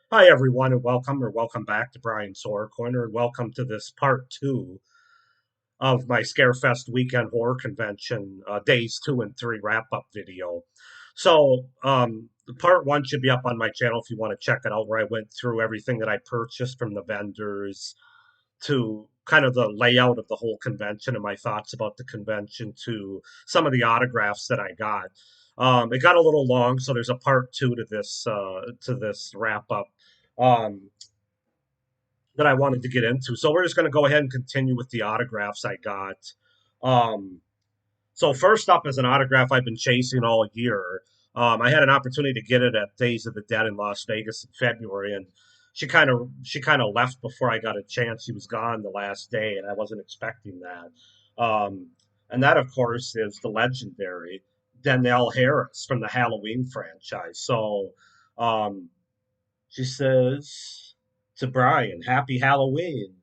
Hi, everyone, and welcome back to Brian's Horror Corner, and welcome to this part two of my ScareFest weekend horror convention, days 2 and 3 wrap up video. The part one should be up on my channel if you want to check it out, where I went through everything that I purchased from the vendors to kind of the layout of the whole convention and my thoughts about the convention to some of the autographs that I got. It got a little long, so there's a part two to this wrap up. Um, that I wanted to get into. So we're just going to go ahead and continue with the autographs I got. Um, so first up is an autograph I've been chasing all year. I had an opportunity to get it at Days of the Dead in Las Vegas in February, and she kind of left before I got a chance. She was gone the last day, and I wasn't expecting that. And that, of course, is the legendary Danielle Harris from the Halloween franchise. Um, she says to Brian, "Happy Halloween."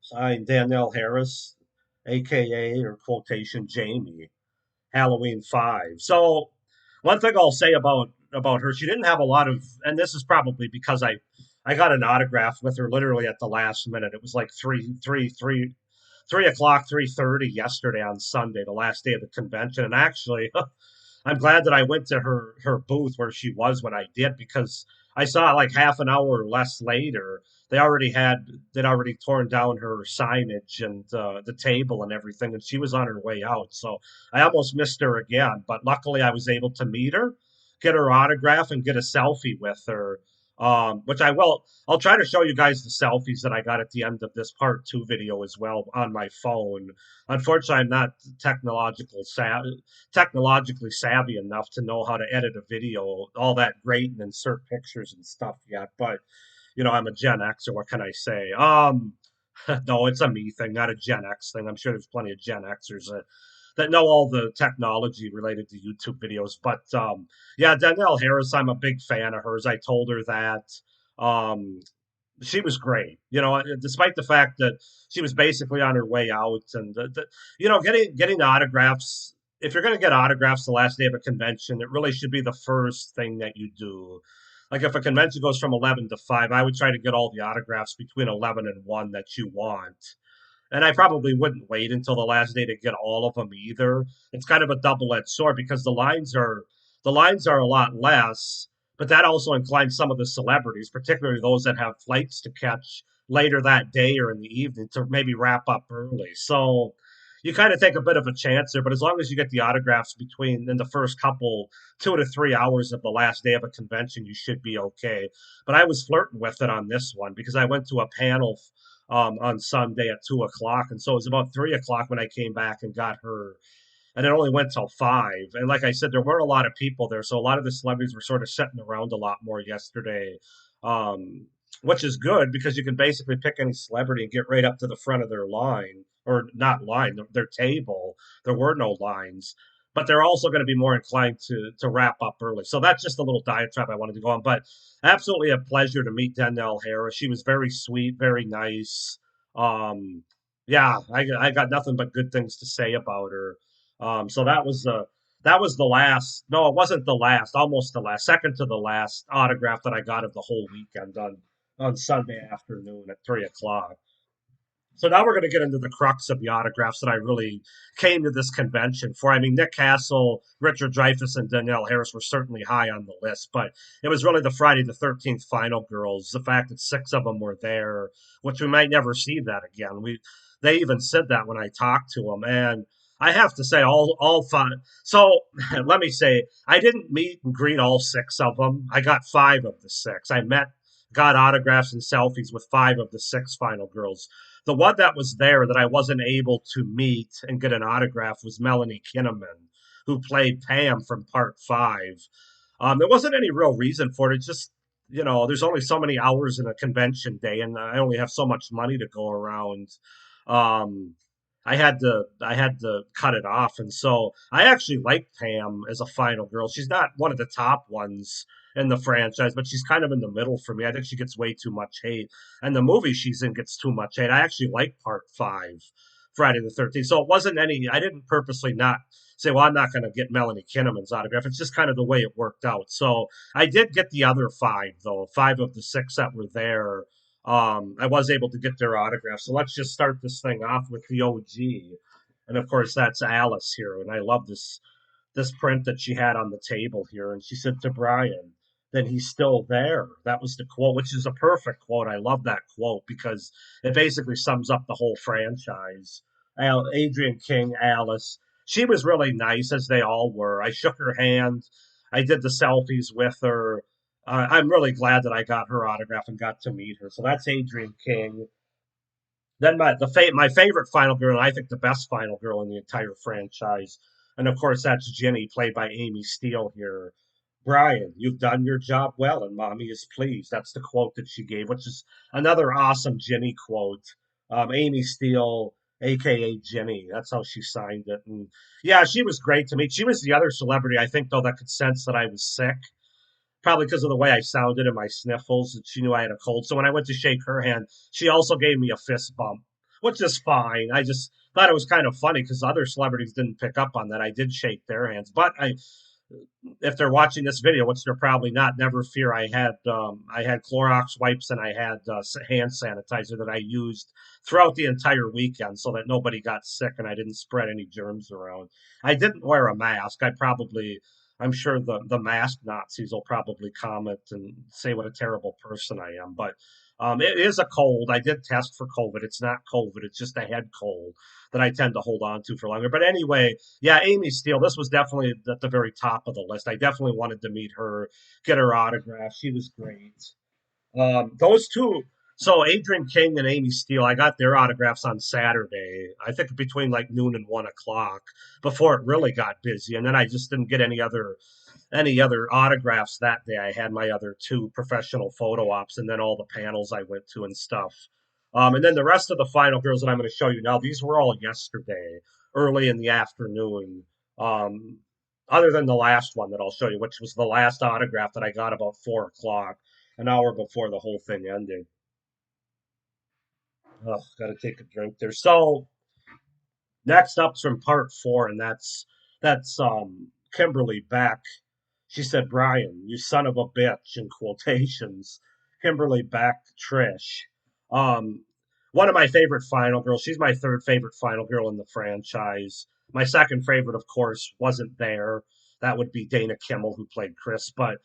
Signed Danielle Harris, aka or quotation Jamie, Halloween 5. So one thing I'll say about her, she didn't have a lot of, and this is probably because I got an autograph with her literally at the last minute. It was like 3 o'clock, 3:30 yesterday on Sunday, the last day of the convention. And actually, I'm glad that I went to her booth where she was when I did, because I saw like half an hour or less later they'd already torn down her signage and the table and everything, and she was on her way out. So I almost missed her again, but luckily I was able to meet her, get her autograph, and get a selfie with her. Which I will. I'll try to show you guys the selfies that I got at the end of this part two video as well on my phone. Unfortunately, I'm not technologically savvy enough to know how to edit a video all that great and insert pictures and stuff yet. But I'm a Gen X, or what can I say? No, it's a me thing, not a Gen X thing. I'm sure there's plenty of Gen Xers that know all the technology related to YouTube videos. But yeah, Danielle Harris, I'm a big fan of hers. I told her that. Um, she was great, despite the fact that she was basically on her way out, and getting autographs. If you're going to get autographs the last day of a convention, it really should be the first thing that you do. Like if a convention goes from 11 to 5, I would try to get all the autographs between 11 and 1 that you want. And I probably wouldn't wait until the last day to get all of them either. It's kind of a double-edged sword because the lines are a lot less, but that also inclines some of the celebrities, particularly those that have flights to catch later that day or in the evening, to maybe wrap up early. So you kind of take a bit of a chance there, but as long as you get the autographs between in the first couple 2 to 3 hours of the last day of a convention, you should be okay. But I was flirting with it on this one because I went to a panel on Sunday at 2 o'clock, and so it was about 3 o'clock when I came back and got her, and it only went till 5. And like I said, there weren't a lot of people there, so a lot of the celebrities were sort of sitting around a lot more yesterday, um, which is good because you can basically pick any celebrity and get right up to the front of their line, or not line, their table. There were no lines. But they're also going to be more inclined to wrap up early. So that's just a little diatribe I wanted to go on. But absolutely a pleasure to meet Danielle Harris. She was very sweet, very nice. Um, yeah, I got nothing but good things to say about her. So that was the last. No, it wasn't the last. Almost the last, second to the last autograph that I got of the whole weekend on Sunday afternoon at 3 o'clock. So now we're going to get into the crux of the autographs that I really came to this convention for. I mean, Nick Castle, Richard Dreyfuss, and Danielle Harris were certainly high on the list, but it was really the Friday the 13th final girls. The fact that 6 of them were there, which we might never see that again. They even said that when I talked to them, and I have to say, all five. So let me say, I didn't meet and greet all 6 of them. I got 5 of the 6. Got autographs and selfies with 5 of the 6 final girls. The one that was there that I wasn't able to meet and get an autograph was Melanie Kinnaman, who played Pam from part 5. There wasn't any real reason for it. It's just, there's only so many hours in a convention day, and I only have so much money to go around. Um, I had to cut it off, and so I actually like Pam as a final girl. She's not one of the top ones in the franchise, but she's kind of in the middle for me. I think she gets way too much hate, and the movie she's in gets too much hate. I actually like part 5. Friday the 13th. So it wasn't any, I didn't purposely not say, well, I'm not going to get Melanie Kinnaman's autograph. It's just kind of the way it worked out. So I did get the other five, though, five of the six that were there. I was able to get their autographs. So let's just start this thing off with the OG. And of course, that's Alice here. And I love this print that she had on the table here. And she said to Brian, then he's still there. That was the quote, which is a perfect quote. I love that quote because it basically sums up the whole franchise. Adrian King, Alice. She was really nice, as they all were. I shook her hand. I did the selfies with her. I'm really glad that I got her autograph and got to meet her. So that's Adrian King. Then my favorite final girl, and I think the best final girl in the entire franchise, and of course that's Ginny, played by Amy Steele here. Brian, you've done your job well, and mommy is pleased. That's the quote that she gave, which is another awesome Ginny quote. Amy Steele, aka Ginny, that's how she signed it. And yeah, she was great to meet. She was the other celebrity I think though that could sense that I was sick, probably because of the way I sounded and my sniffles. And she knew I had a cold. So when I went to shake her hand, she also gave me a fist bump, which is fine. I just thought it was kind of funny because other celebrities didn't pick up on that. I did shake their hands, but if they're watching this video, which they're probably not, never fear. I had Clorox wipes and I had hand sanitizer that I used throughout the entire weekend so that nobody got sick and I didn't spread any germs around. I didn't wear a mask. I'm sure the mask Nazis will probably comment and say what a terrible person I am. But it is a cold. I did test for COVID. It's not COVID. It's just a head cold that I tend to hold on to for longer. But anyway, yeah, Amy Steele, this was definitely at the very top of the list. I definitely wanted to meet her, get her autograph. She was great. Those two, so Adrian King and Amy Steele, I got their autographs on Saturday, I think between like noon and 1 o'clock before it really got busy. And then I just didn't get any other autographs that day. I had my other two professional photo ops and then all the panels I went to and stuff. And then the rest of the final girls that I'm going to show you now, these were all yesterday, early in the afternoon. Um, Other than the last one that I'll show you, which was the last autograph that I got about 4 o'clock, an hour before the whole thing ended. Oh, got to take a drink there. So next up's from part four, and that's Kimberly Beck. She said, Brian, you son of a bitch, in quotations. Kimberly Beck, Trish. Um, One of my favorite final girls. She's my third favorite final girl in the franchise. My second favorite, of course, wasn't there. That would be Dana Kimmel, who played Chris. But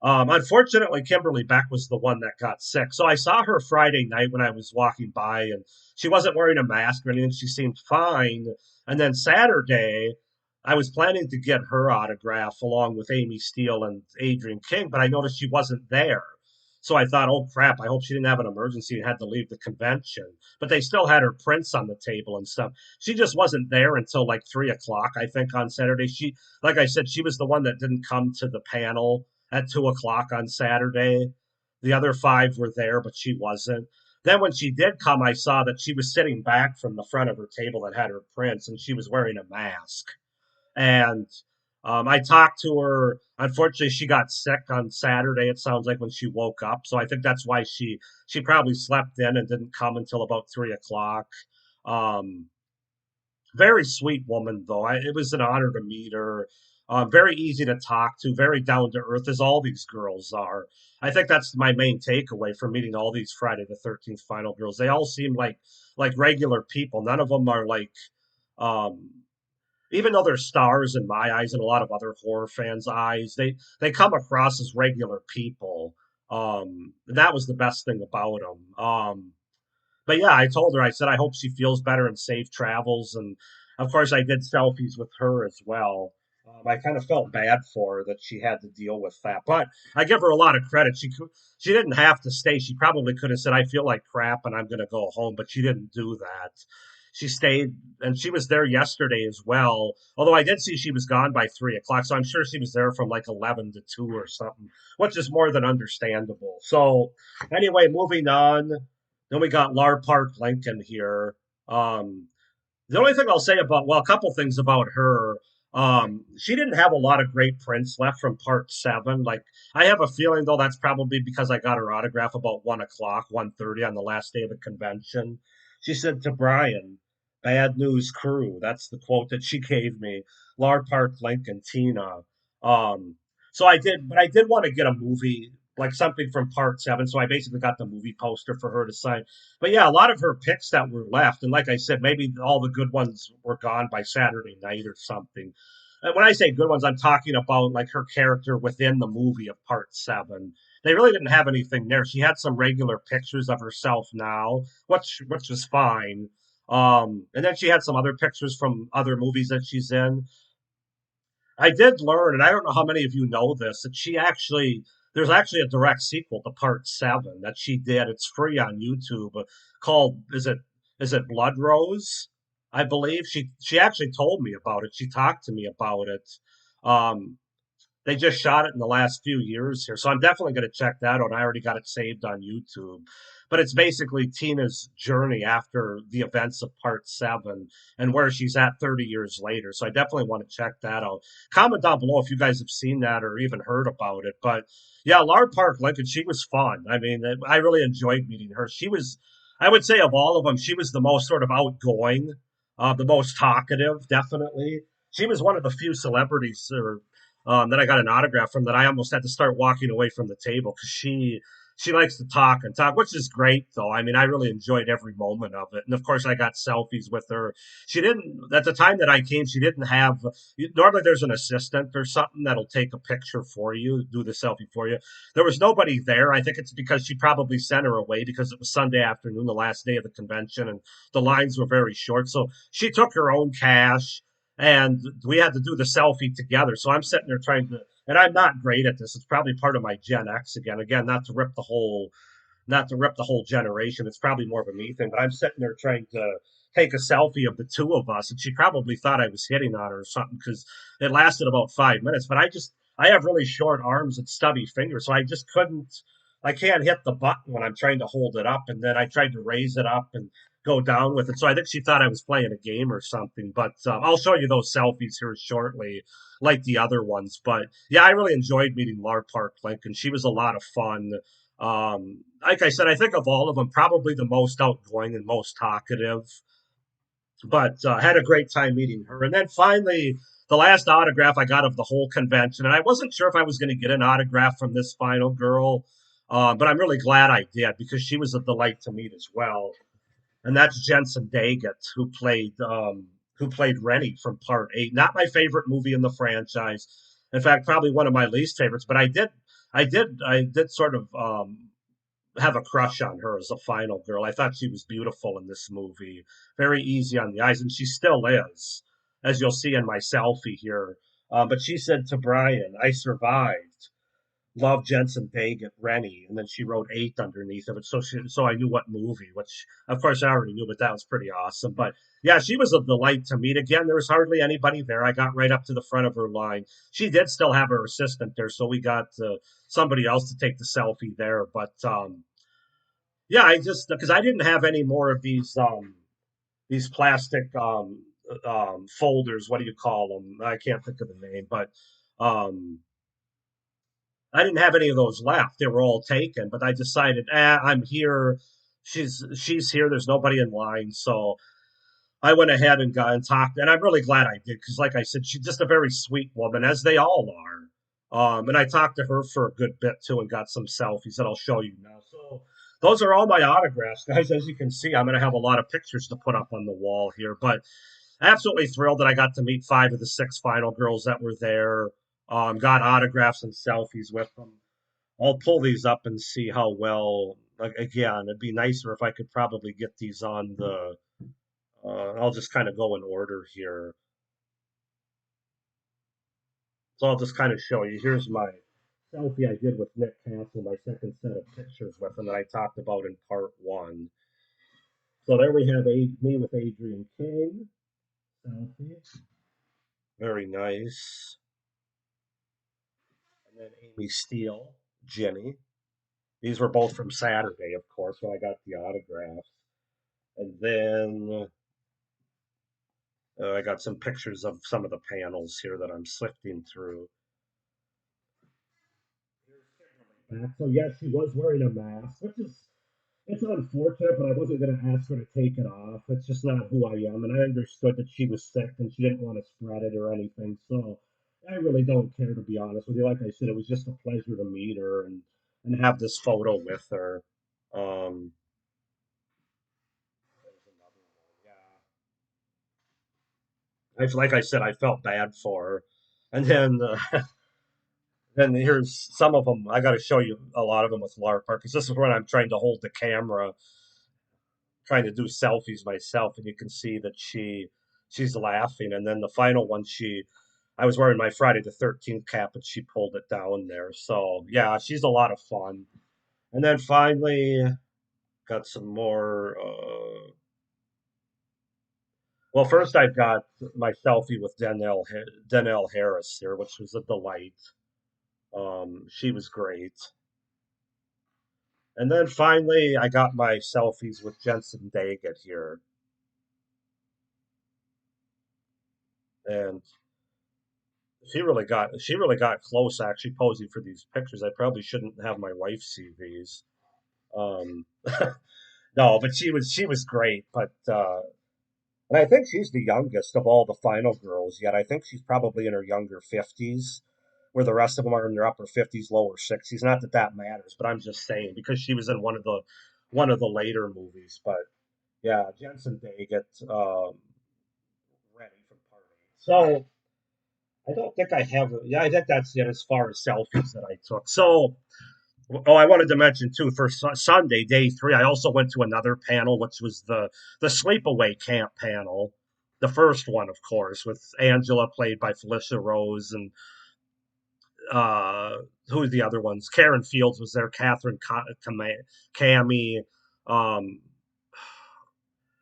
unfortunately, Kimberly Beck was the one that got sick. So I saw her Friday night when I was walking by, and she wasn't wearing a mask or anything. She seemed fine. And then Saturday, I was planning to get her autograph along with Amy Steele and Adrian King, but I noticed she wasn't there. So I thought, oh crap, I hope she didn't have an emergency and had to leave the convention. But they still had her prints on the table and stuff. She just wasn't there until like 3 o'clock, I think, on Saturday. Like I said, she was the one that didn't come to the panel at 2 o'clock on Saturday. The other five were there, but she wasn't. Then when she did come, I saw that she was sitting back from the front of her table that had her prints, and she was wearing a mask. And I talked to her. Unfortunately, she got sick on Saturday. It sounds like when she woke up, so I think that's why she probably slept in and didn't come until about 3 o'clock. Um, Very sweet woman, though. It was an honor to meet her. Very easy to talk to, very down to earth, as all these girls are. I think that's my main takeaway from meeting all these Friday the 13th final girls. They all seem like regular people. None of them are like, um, even though they're stars in my eyes and a lot of other horror fans' eyes, they come across as regular people. That was the best thing about them. But yeah, I told her, I said, I hope she feels better and safe travels. And of course, I did selfies with her as well. I kind of felt bad for her that she had to deal with that, but I give her a lot of credit. She didn't have to stay. She probably could have said, "I feel like crap and I'm going to go home," but she didn't do that. She stayed, and she was there yesterday as well. Although I did see she was gone by 3 o'clock, so I'm sure she was there from like 11 to 2 or something, which is more than understandable. So anyway, moving on. Then we got Lar Park Lincoln here. Um, the only thing I'll say about, well, a couple things about her. She didn't have a lot of great prints left from part seven. Like, I have a feeling though that's probably because I got her autograph about 1 o'clock, 1:30 on the last day of the convention. She said to Brian, Bad News Crew. That's the quote that she gave me. Lar Park, Lincoln, Tina. Um, so I did, but I did want to get a movie, like something from Part 7. So I basically got the movie poster for her to sign. But yeah, a lot of her picks that were left, and like I said, maybe all the good ones were gone by Saturday night or something. And when I say good ones, I'm talking about like her character within the movie of Part 7. They really didn't have anything there. She had some regular pictures of herself now, which was fine. And then she had some other pictures from other movies that she's in. I did learn, and I don't know how many of you know this, that there's actually a direct sequel to Part 7 that she did. It's free on YouTube, called is it Blood Rose? I believe she actually told me about it. She talked to me about it. Um, they just shot it in the last few years here. So I'm definitely going to check that out. I already got it saved on YouTube. But it's basically Tina's journey after the events of part 7 and where she's at 30 years later. So I definitely want to check that out. Comment down below if you guys have seen that or even heard about it. But yeah, Lard Park Lincoln, she was fun. I mean, I really enjoyed meeting her. I would say, of all of them, she was the most sort of outgoing, the most talkative, definitely. She was one of the few celebrities or that I got an autograph from that I almost had to start walking away from the table because she likes to talk and talk, which is great though. I mean, I really enjoyed every moment of it, and of course, I got selfies with her. She didn't at the time that I came. She didn't have. Normally, there's an assistant or something that'll take a picture for you, do the selfie for you. There was nobody there. I think it's because she probably sent her away because it was Sunday afternoon, the last day of the convention, and the lines were very short. So she took her own cash and we had to do the selfie together. So I'm sitting there trying to, and I'm not great at this. It's probably part of my Gen X again. Again, not to rip the whole generation. It's probably more of a me thing. But I'm sitting there trying to take a selfie of the two of us, and she probably thought I was hitting on her or something because it lasted about 5 minutes. But I have really short arms and stubby fingers, so I just couldn't. I can't hit the button when I'm trying to hold it up, and then I tried to raise it up and go down with it. So I think she thought I was playing a game or something. But I'll show you those selfies here shortly, like the other ones. But yeah, I really enjoyed meeting Lar Park Lincoln. She was a lot of fun. Like I said, I think of all of them, probably the most outgoing and most talkative. But had a great time meeting her. And then finally, the last autograph I got of the whole convention, and I wasn't sure if I was going to get an autograph from this final girl, but I'm really glad I did because she was a delight to meet as well, and that's Jensen Ackles, who played Rennie from Part 8. Not my favorite movie in the franchise. In fact, probably one of my least favorites. But I did sort of have a crush on her as a final girl. I thought she was beautiful in this movie. Very easy on the eyes, and she still is, as you'll see in my selfie here. But she said to Brian, "I survived." Love Jensen Bacon, Rennie, and then she wrote 8 underneath of it, so I knew what movie, which of course I already knew, but that was pretty awesome. But yeah, she was a delight to meet. Again, there was hardly anybody there. I got right up to the front of her line. She did still have her assistant there, so we got somebody else to take the selfie there. But yeah, I just because I didn't have any more of these plastic folders. What do you call them? I can't think of the name, but um, I didn't have any of those left. They were all taken, but I decided, I'm here. She's here. There's nobody in line, so I went ahead and got and talked, and I'm really glad I did because, like I said, she's just a very sweet woman, as they all are. And I talked to her for a good bit too, and got some selfies that I'll show you now. So those are all my autographs, guys. As you can see, I'm going to have a lot of pictures to put up on the wall here, but absolutely thrilled that I got to meet 5 of the 6 final girls that were there. Got autographs and selfies with them. I'll pull these up and see how well. Like, again, it'd be nicer if I could probably get these on the. I'll just kind of go in order here. So I'll just kind of show you. Here's my selfie I did with Nick Castle, my second set of pictures with him that I talked about in part 1. So there we have me with Adrian King. Selfie. Very nice. And then Amy Steele, Jenny. These were both from Saturday, of course, when I got the autographs. And then I got some pictures of some of the panels here that I'm sifting through. So yes, she was wearing a mask, which is It's unfortunate, but I wasn't going to ask her to take it off. It's just not who I am, and I understood that she was sick and she didn't want to spread it or anything. So I really don't care, to be honest with you. Like I said, it was just a pleasure to meet her and have this photo with her. Um, there's another one. Yeah, like I said, I felt bad for her, and then here's some of them. I got to show you a lot of them with Lar Park because this is when I'm trying to hold the camera, trying to do selfies myself, and you can see that she's laughing. And then the final one, I was wearing my Friday the 13th cap, and she pulled it down there. So yeah, she's a lot of fun. And then finally got some more. Well, first I've got my selfie with Danielle Harris here, which was a delight. She was great. And then finally, I got my selfies with Jensen Ackles here, and she really got close actually posing for these pictures. I probably shouldn't have my wife see these. Um, no, but she was great. But and I think she's the youngest of all the final girls yet. I think she's probably in her younger 50s, where the rest of them are in their upper 50s, lower 60s. Not that that matters, but I'm just saying because she was in one of the later movies. But yeah, Jensen Ackles, ready for party. So I don't think I have. Yeah, I think that's it as far as selfies that I took. So, oh, I wanted to mention too for Sunday, day three. I also went to another panel, which was the Sleepaway Camp panel, the first one, of course, with Angela played by Felicia Rose and uh, who's the other ones? Karen Fields was there, Catherine Cami, um,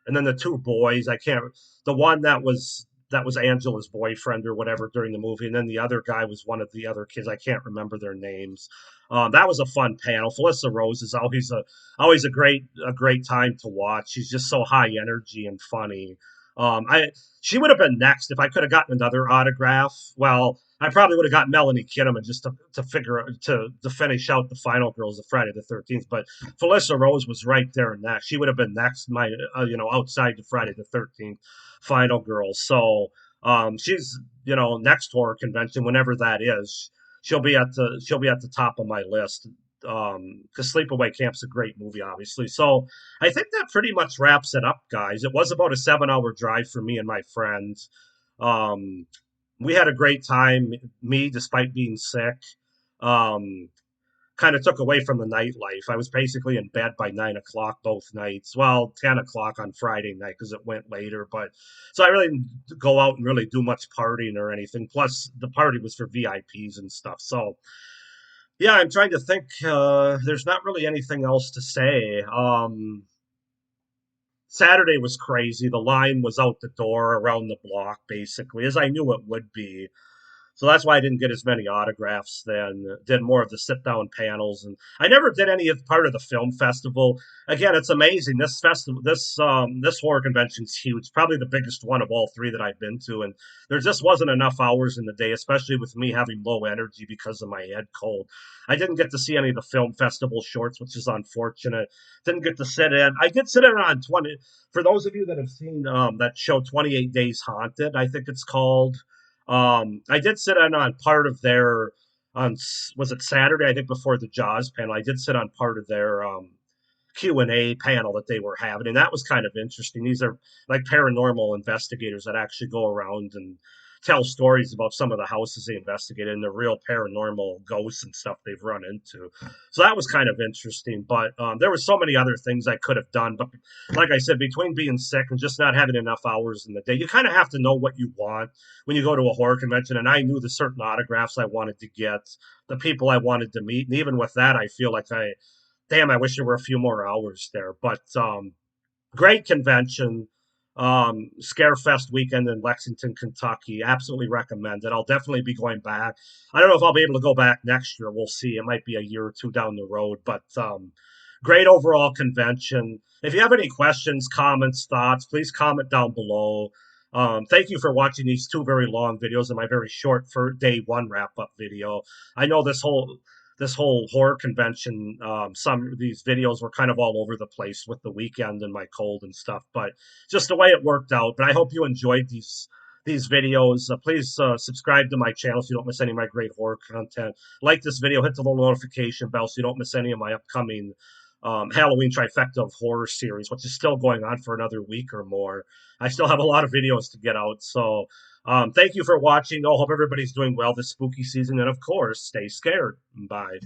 and then the two boys. I can't. The one that was Angela's boyfriend or whatever during the movie, and then the other guy was one of the other kids. I can't remember their names. That was a fun panel. Felissa Rose is always a great time to watch. She's just so high energy and funny. I She would have been next if I could have gotten another autograph. Well, I probably would have got Melanie Kinnaman just to finish out the final girls of Friday the 13th. But Felissa Rose was right there next. She would have been next, outside the Friday the 13th final girls. So she's next horror convention whenever that is. She'll be at the top of my list. Because Sleepaway Camp's a great movie, obviously. So I think that pretty much wraps it up, guys. It was about a 7-hour drive for me and my friends. Um, we had a great time. Me, despite being sick. Um, Kind of took away from the nightlife. I was basically in bed by 9 o'clock both nights. Well, 10 o'clock on Friday night because it went later. But so I really didn't go out and really do much partying or anything. Plus, the party was for VIPs and stuff. So yeah, I'm trying to think. There's not really anything else to say. Saturday was crazy. The line was out the door around the block, basically, as I knew it would be. So that's why I didn't get as many autographs then. Did more of the sit down panels, and I never did any of part of the film festival. Again, it's amazing. This festival, this horror convention's huge. Probably the biggest one of all three that I've been to, and there just wasn't enough hours in the day, especially with me having low energy because of my head cold. I didn't get to see any of the film festival shorts, which is unfortunate. Didn't get to sit in. I did sit in on 20. For those of you that have seen that show, 28 Days Haunted, I think it's called. I did sit in on part of their was it Saturday? I think before the Jaws panel, I did sit on part of their Q&A panel that they were having, and that was kind of interesting. These are like paranormal investigators that actually go around and tell stories about some of the houses they investigated and the real paranormal ghosts and stuff they've run into. So that was kind of interesting. But there were so many other things I could have done. But like I said, between being sick and just not having enough hours in the day, you kind of have to know what you want when you go to a horror convention. And I knew the certain autographs I wanted to get, the people I wanted to meet. And even with that, I feel like damn, I wish there were a few more hours there. But great convention. ScareFest weekend in Lexington, Kentucky. Absolutely recommend it. I'll definitely be going back. I don't know if I'll be able to go back next year. We'll see. It might be a year or two down the road, but great overall convention. If you have any questions, comments, thoughts, please comment down below. Thank you for watching these two very long videos and my very short for day one wrap up video. I know this whole this whole horror convention, some of these videos were kind of all over the place with the weekend and my cold and stuff, but just the way it worked out. But I hope you enjoyed these videos. Please subscribe to my channel so you don't miss any of my great horror content. Like this video, hit the little notification bell so you don't miss any of my upcoming Halloween trifecta of horror series, which is still going on for another week or more. I still have a lot of videos to get out. So thank you for watching. I hope everybody's doing well this spooky season. And of course, stay scared. Bye.